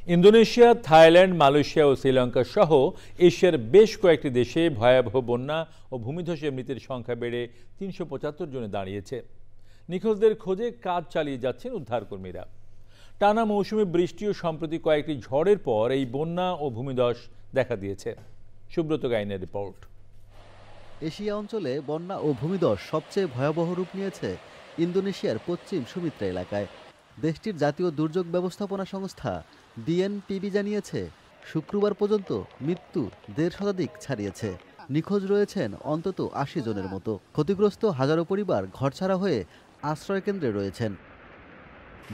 Indonesia, Thailand, Malaysia ও শ্রীলঙ্কা সহ এশিয়ার বেশ কয়েকটি দেশে ভয়াবহ বন্যা ও ভূমিধসে মৃতের সংখ্যা বেড়ে ৩৭৫ জনে দাঁড়িয়েছে। নিখোঁজদের খোঁজে কাজ চালিয়ে যাচ্ছেন উদ্ধারকর্মীরা। টানা মৌসুমী বৃষ্টি ও সম্প্রতি কয়েকটি ঝড়ের পর এই বন্যা ও ভূমিধস দেখা দিয়েছে। সুব্রত গাইনের রিপোর্ট। এশিয়া অঞ্চলে বন্যা ও ভূমিধস সবচেয়ে ভয়াবহ রূপ নিয়েছে ইন্দোনেশিয়ার পশ্চিম সুমিত্রা এলাকায়। দেশটির জাতীয় দুর্যোগ ব্যবস্থাপনা সংস্থা BNPB জানিয়েছে, শুক্রবার পর্যন্ত মৃত্যু ১.৫ শতাধিক ছাড়িয়েছে। নিখোঁজ রয়েছেন অন্তত ৮০ জনের মতো। ক্ষতিগ্রস্ত হাজারো পরিবার ঘরছাড়া হয়ে আশ্রয়কেন্দ্রে রয়েছেন।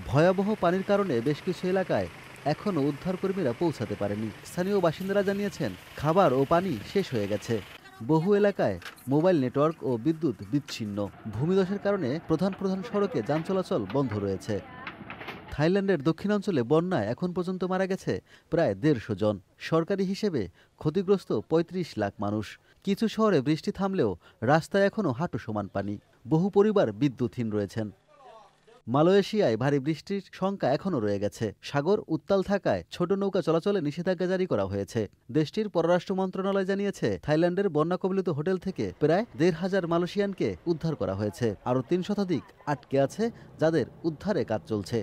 ভয়াবহ পানির কারণে বেশ কিছু এলাকায় এখনও উদ্ধারকর্মীরা পৌঁছাতে পারেনি। স্থানীয় বাসিন্দারা জানিয়েছেন, খাবার ও পানি শেষ হয়ে গেছে। বহু এলাকায় মোবাইল নেটওয়ার্ক ও বিদ্যুৎ বিচ্ছিন্ন। ভূমিধসের কারণে প্রধান সড়কে যান চলাচল বন্ধ রয়েছে। থাইল্যান্ডের দক্ষিণাঞ্চলে বন্যায় এখন পর্যন্ত মারা গেছে প্রায় ১৫০ জন। সরকারি হিসেবে ক্ষতিগ্রস্ত ৩৫ লাখ মানুষ। কিছু শহরে বৃষ্টি থামলেও রাস্তায় এখনও হাঁটু সমান পানি। বহু পরিবার বিদ্যুৎহীন রয়েছেন। মালয়েশিয়ায় ভারী বৃষ্টির শঙ্কা এখনও রয়ে গেছে। সাগর উত্তাল থাকায় ছোট নৌকা চলাচলে নিষেধাজ্ঞা জারি করা হয়েছে। দেশটির পররাষ্ট্র মন্ত্রণালয় জানিয়েছে, থাইল্যান্ডের বন্যা কবলিত হোটেল থেকে প্রায় ১৫০০ মালয়েশিয়ানকে উদ্ধার করা হয়েছে। আরও ৩ শতাধিক আটকে আছে, যাদের উদ্ধারে কাজ চলছে।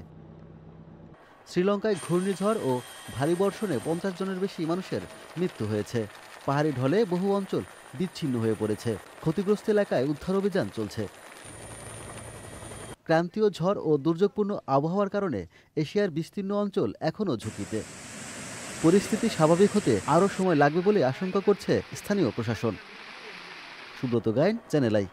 শ্রীলঙ্কায় ঘূর্ণিঝড় ও ভারী বর্ষণে ৫০ জনের বেশি মানুষের মৃত্যু হয়েছে। পাহাড়ি ঢলে বহু অঞ্চল বিচ্ছিন্ন হয়ে পড়েছে। ক্ষতিগ্রস্ত এলাকায় উদ্ধার অভিযান চলছে। ক্রান্তীয় ঝড় ও দুর্যোগপূর্ণ আবহাওয়ার কারণে এশিয়ার বিস্তীর্ণ অঞ্চল এখনও ঝুঁকিতে। পরিস্থিতি স্বাভাবিক হতে আরও সময় লাগবে বলে আশঙ্কা করছে স্থানীয় প্রশাসন। Subrata Gain, channel I.